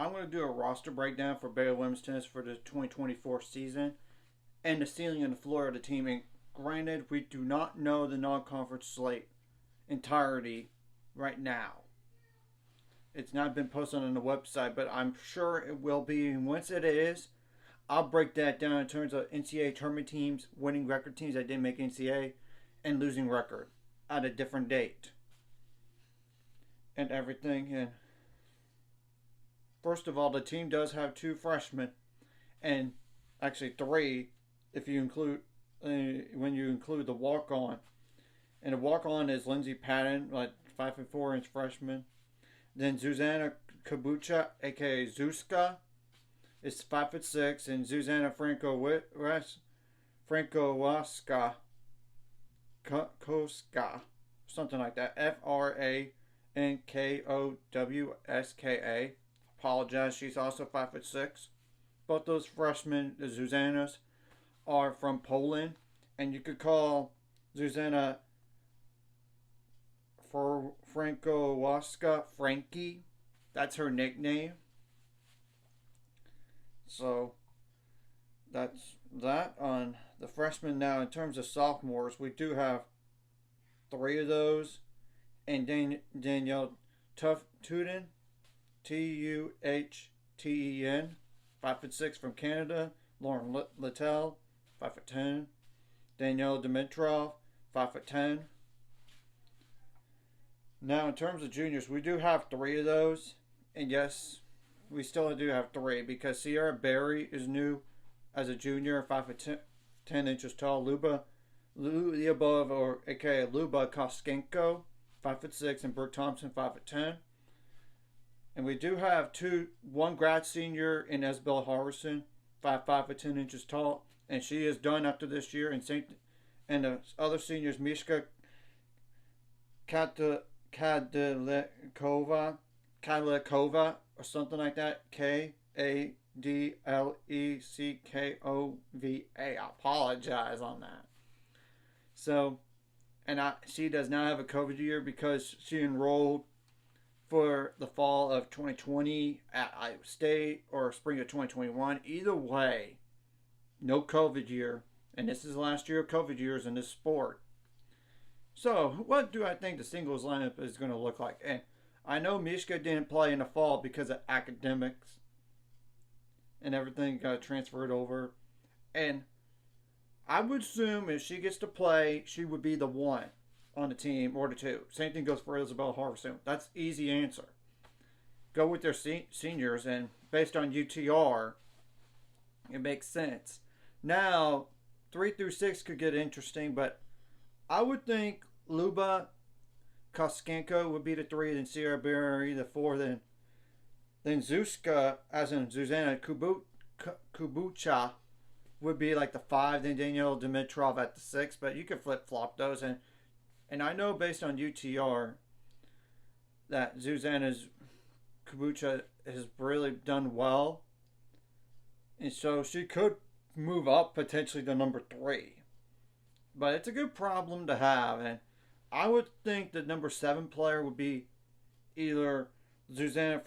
I'm going to do a roster breakdown for Baylor women's tennis for the 2024 season and the ceiling and the floor of the team. And granted, we do not know the non-conference slate entirety right now. It's not been posted on the website, but I'm sure it will be. And once it is, I'll break that down in terms of NCAA tournament teams, winning record teams that didn't make NCAA, and losing record at a different date. And everything. And first of all, the team does have 2 freshmen, and actually 3 if you include when you include the walk-on. And the walk-on is Lindsay Patton, like 5'4" freshman. Then Zuzana Kabucha, aka Zuzka, is 5'6", and Zuzana Frankowaska, Koska, something like that. Frankowska. Apologize, she's also 5'6". Both those freshmen, the Zuzanas, are from Poland, and you could call Zuzana Frankowaska Frankie. That's her nickname. So that's that on the freshmen. Now, in terms of sophomores, we do have 3 of those, and Danielle Tuhten, Tuhten, 5'6" from Canada. Lauren Littell, 5'10". Danielle Dimitrov, 5'10". Now, in terms of juniors, we do have 3 of those. And yes, we still do have 3 because Sierra Berry is new as a junior, 5'10" tall. Lyubov, or aka Luba Koskenko, 5'6", and Brooke Thompson, 5'10". And we do have 1 grad senior in Isabel Harrison, 5'5" 10 inches tall, and she is done after this year. And the other seniors, Mishka Kadlikova, or something like that, Kadleckova. I apologize on that. So, she does not have a COVID year because she enrolled for the fall of 2020 at Iowa State or spring of 2021. Either way, no COVID year, and this is the last year of COVID years in this sport. So, what do I think the singles lineup is going to look like? And I know Mishka didn't play in the fall because of academics and everything got transferred over. And I would assume if she gets to play, she would be the 1 on the team or the 2. Same thing goes for Isabel Harrison. That's easy answer. Go with their seniors, and based on UTR, it makes sense. Now, 3 through 6 could get interesting, but I would think Luba Koskenko would be the 3, then Sierra Berry the 4, then Zuzka, as in Zuzana Kubucha, would be like the 5, then Danielle Dimitrov at the 6, but you can flip-flop those. And I know based on UTR that Zuzana's Kubucha has really done well, and so she could move up potentially to number 3. But it's a good problem to have, and I would think the number 7 player would be either Zuzana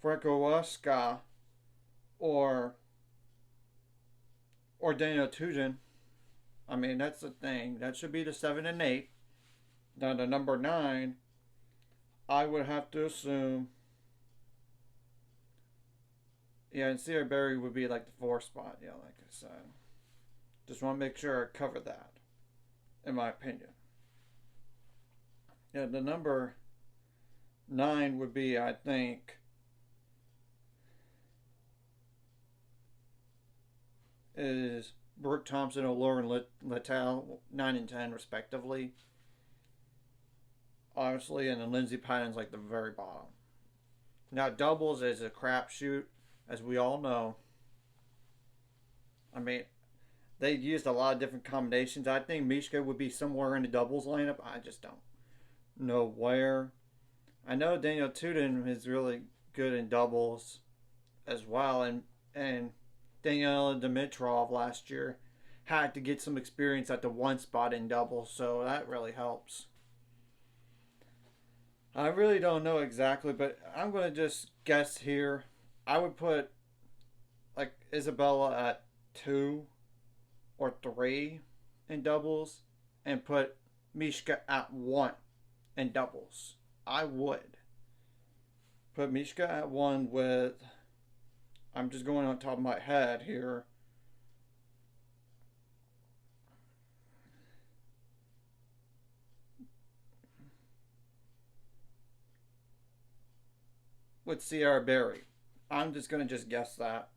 Frankowaska or Daniel Tuhten. I mean, that's the thing. That should be the 7 and 8. Now, the number 9, I would have to assume. Yeah, and Sierra Berry would be like the 4 spot. Yeah, like I said. Just want to make sure I cover that, in my opinion. Yeah, the number 9 would be, I think, is Brooke Thompson or Lauren Littell, 9 and 10 respectively. Obviously, and then Lindsay Patton's like the very bottom. Now, doubles is a crapshoot, as we all know. I mean, they used a lot of different combinations. I think Mishka would be somewhere in the doubles lineup. I just don't know where. I know Daniel Tuhten is really good in doubles as well, and Daniela Dimitrov last year had to get some experience at the 1 spot in doubles, so that really helps. I really don't know exactly, but I'm going to just guess here. I would put like Isabella at 2 or 3 in doubles and put Mishka at 1 in doubles. I would put Mishka at 1 with, I'm just going on top of my head here, with Sierra Berry. I'm just going to just guess that.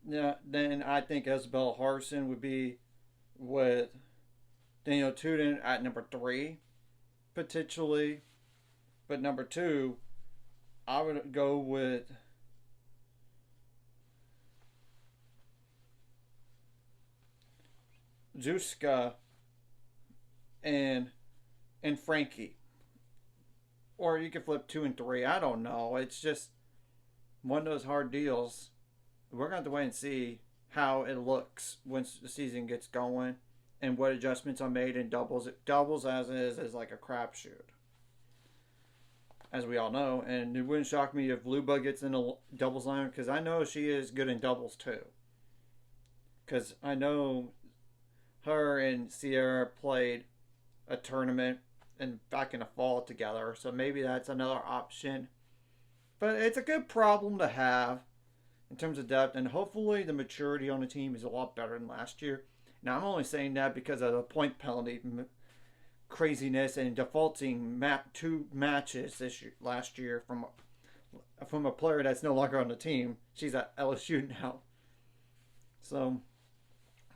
Yeah, then I think Isabel Harson would be with Daniel Tudin at number 3, potentially. But number 2, I would go with Zuska and Frankie. Or you could flip 2 and 3. I don't know. It's just one of those hard deals. We're going to have to wait and see how it looks once the season gets going and what adjustments are made in doubles. Doubles, as is like a crapshoot, as we all know. And it wouldn't shock me if Luba gets in a doubles line because I know she is good in doubles too. Because I know her and Sierra played a tournament and back in the fall together, so maybe that's another option. But it's a good problem to have in terms of depth, and hopefully the maturity on the team is a lot better than last year. Now I'm only saying that because of the point penalty craziness and defaulting 2 matches last year from a player that's no longer on the team. She's at LSU now, so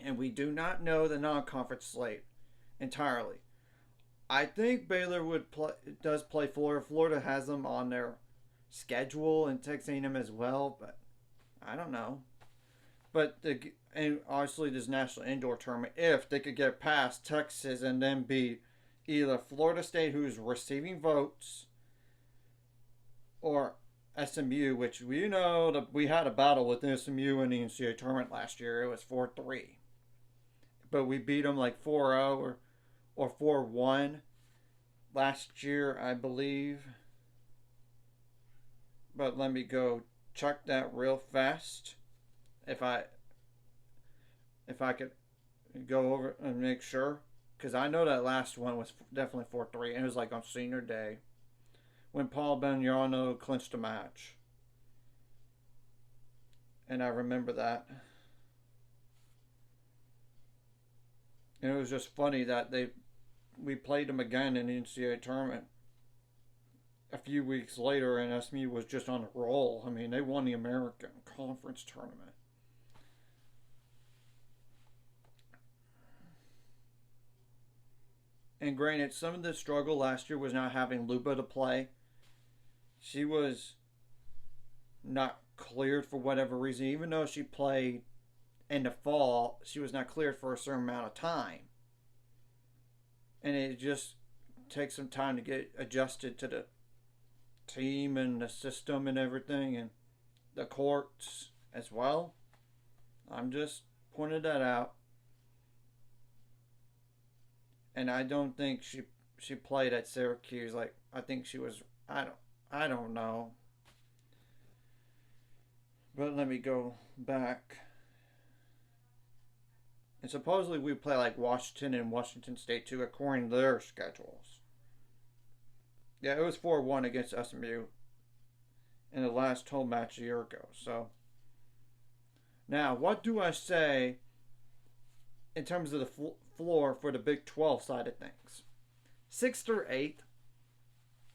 and we do not know the non-conference slate entirely. I think Baylor does play Florida. Florida has them on their schedule and Texas A&M as well, but I don't know. But and obviously this national indoor tournament, if they could get past Texas and then beat either Florida State, who's receiving votes, or SMU, which we know that we had a battle with SMU in the NCAA tournament last year. It was 4-3, but we beat them like 4-0 or 4-1 last year, I believe. But let me go check that real fast. If I could go over and make sure, because I know that last one was definitely 4-3, and it was like on senior day when Paul Banyano clinched a match, and I remember that. And it was just funny that we played them again in the NCAA tournament a few weeks later, and SMU was just on a roll. I mean, they won the American Conference tournament. And granted, some of the struggle last year was not having Luba to play. She was not cleared for whatever reason. Even though she played in the fall, she was not cleared for a certain amount of time. And it just takes some time to get adjusted to the team and the system and everything, and the courts as well. I'm just pointing that out. And I don't think she played at Syracuse. Like, I think she was. I don't know. But let me go back. And supposedly we play like Washington and Washington State too, according to their schedules. Yeah, it was 4-1 against SMU in the last home match a year ago. So now, what do I say in terms of the floor for the Big 12 side of things? 6th or 8th,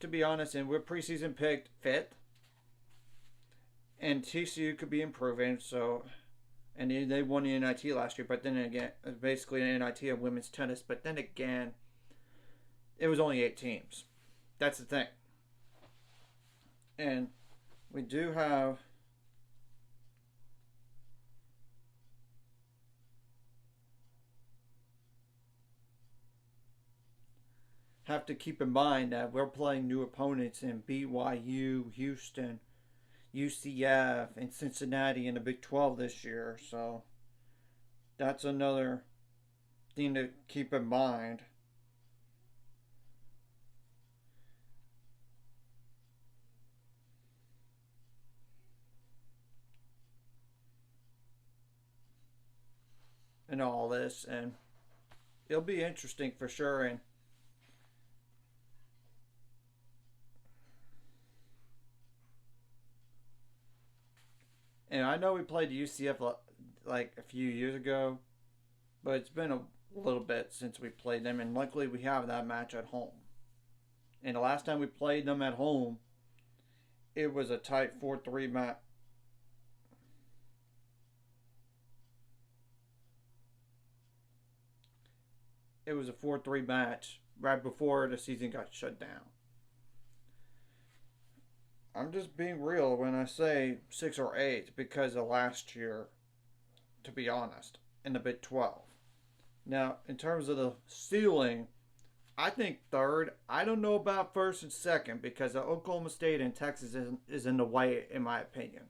to be honest, and we're preseason picked 5th. And TCU could be improving, so, and they won the NIT last year, but then again, basically an NIT of women's tennis, but then again, it was only 8 teams. That's the thing. And we do have to keep in mind that we're playing new opponents in BYU, Houston, UCF, and Cincinnati in the Big 12 this year. So that's another thing to keep in mind. and all this, and it'll be interesting for sure. And I know we played UCF like a few years ago, but it's been a little bit since we played them, and luckily we have that match at home. And the last time we played them at home, it was a tight 4-3 match. It was a 4-3 match right before the season got shut down. I'm just being real when I say 6 or 8 because of last year, to be honest, in the Big 12. Now, in terms of the ceiling, I think third. I don't know about first and second because Oklahoma State and Texas is in the way, in my opinion.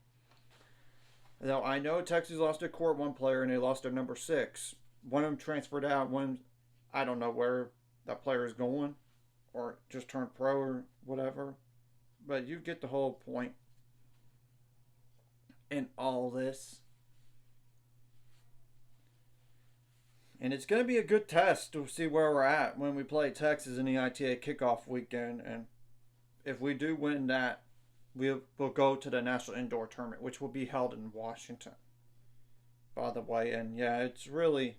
Now, I know Texas lost their court one player and they lost their number 6. One of them transferred out. One, I don't know where that player is going or just turned pro or whatever. But you get the whole point in all this. And it's going to be a good test to see where we're at when we play Texas in the ITA kickoff weekend. And if we do win that, we'll go to the National Indoor Tournament, which will be held in Washington, by the way. And yeah, it's really.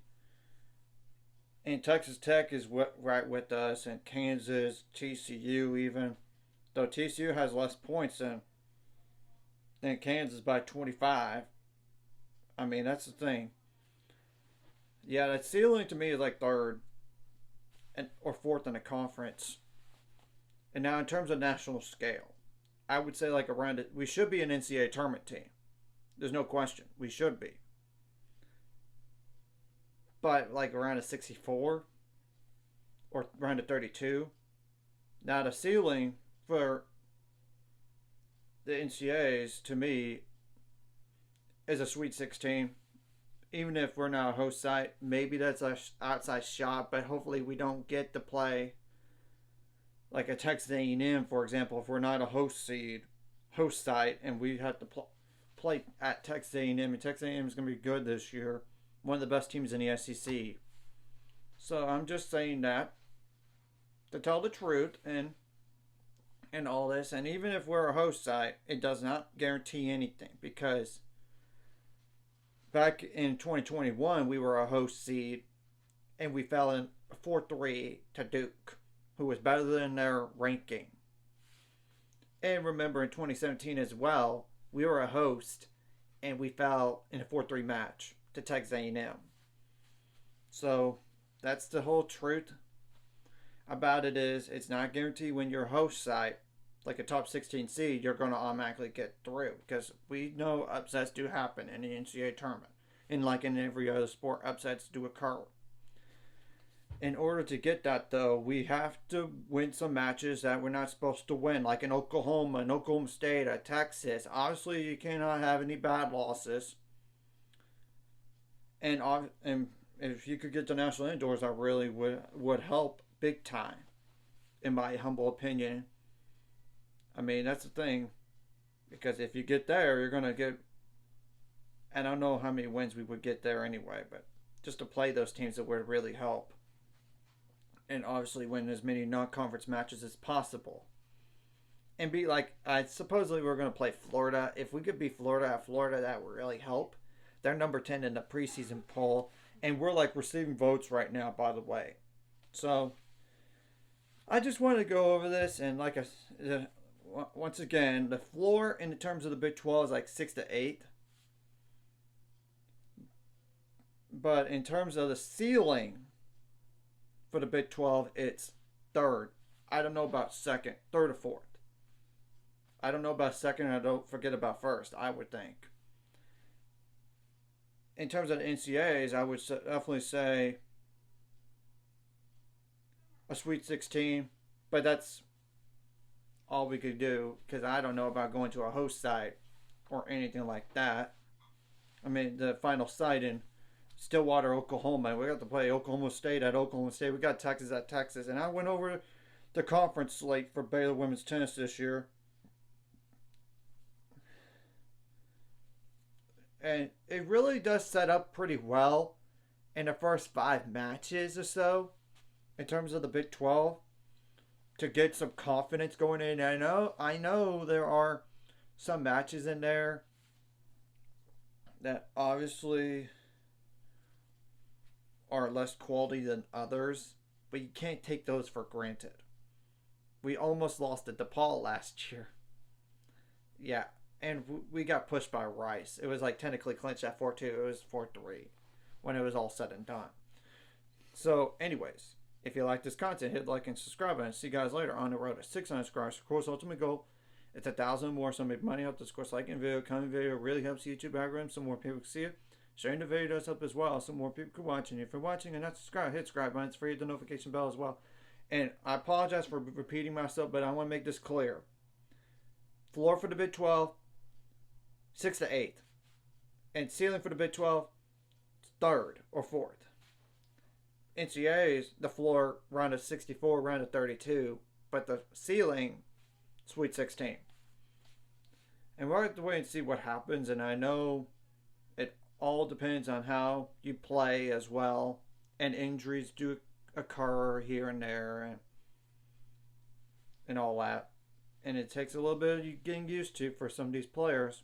And Texas Tech is right with us, and Kansas, TCU even. Though TCU has less points than Kansas by 25. I mean, that's the thing. Yeah, that ceiling to me is like third or fourth in the conference. And now in terms of national scale, I would say like around it, we should be an NCAA tournament team. There's no question. We should be. But like around a 64 or around a 32. Now the ceiling for the NCAAs to me is a Sweet 16. Even if we're not a host site, maybe that's an outside shot, but hopefully we don't get to play like a Texas A&M, for example, if we're not a host site, and we have to play at Texas A&M, and Texas A&M is going to be good this year, one of the best teams in the SEC. So I'm just saying that to tell the truth and all this, and even if we're a host site, it does not guarantee anything because back in 2021, we were a host seed, and we fell in 4-3 to Duke, who was better than their ranking. And remember, in 2017 as well, we were a host, and we fell in a 4-3 match to Texas A&M. So that's the whole truth about it is it's not guaranteed when you're a host site, like a top 16 seed, you're going to automatically get through because we know upsets do happen in the NCAA tournament. And like in every other sport, upsets do occur. In order to get that, though, we have to win some matches that we're not supposed to win, like in Oklahoma and Oklahoma State, at Texas. Obviously, you cannot have any bad losses. And if you could get to national indoors, that really would help big time, in my humble opinion. I mean, that's the thing. Because if you get there, you're going to get... And I don't know how many wins we would get there anyway, but just to play those teams that would really help. And obviously win as many non-conference matches as possible. And be like, supposedly we're going to play Florida. If we could beat Florida at Florida, that would really help. They're number 10 in the preseason poll. And we're like receiving votes right now, by the way. So, I just wanted to go over this. And like once again, the floor in terms of the Big 12 is like 6 to 8. But in terms of the ceiling for the Big 12, it's third. I don't know about second, third or fourth. I don't know about second, and I don't forget about first, I would think. In terms of the NCAAs, I would definitely say a Sweet 16, but that's all we could do because I don't know about going to a host site or anything like that. I mean, the final site in Stillwater, Oklahoma. We got to play Oklahoma State at Oklahoma State. We got Texas at Texas. And I went over the conference slate for Baylor women's tennis this year. And it really does set up pretty well. in the first 5 matches or so, in terms of the Big 12, to get some confidence going in. I know there are some matches in there that obviously are less quality than others, but you can't take those for granted. We almost lost to DePaul last year. Yeah, and we got pushed by Rice. It was like technically clinched at 4-2. It was 4-3 when it was all said and done. So, anyways, if you like this content, hit like and subscribe, and see you guys later on the road to 600 subscribers. Of course, ultimate goal, it's 1,000 more, so make money off this. Of course, liking video, commenting video really helps YouTube algorithm, so more people can see it. Sharing the video does help as well, so more people can watch. And if you're watching and not subscribed, hit subscribe button. It's free, the notification bell as well. And I apologize for repeating myself, but I want to make this clear. Floor for the Big 12, 6th to 8th. And ceiling for the Big 12, 3rd or 4th. NCAA's, the floor round of 64, round of 32, but the ceiling, Sweet 16. And we'll have to wait and see what happens, and I know it all depends on how you play as well, and injuries do occur here and there, and all that. And it takes a little bit of getting used to for some of these players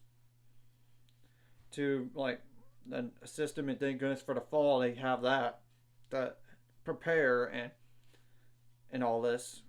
to, like, the system, and thank goodness for the fall they have that prepare and all this.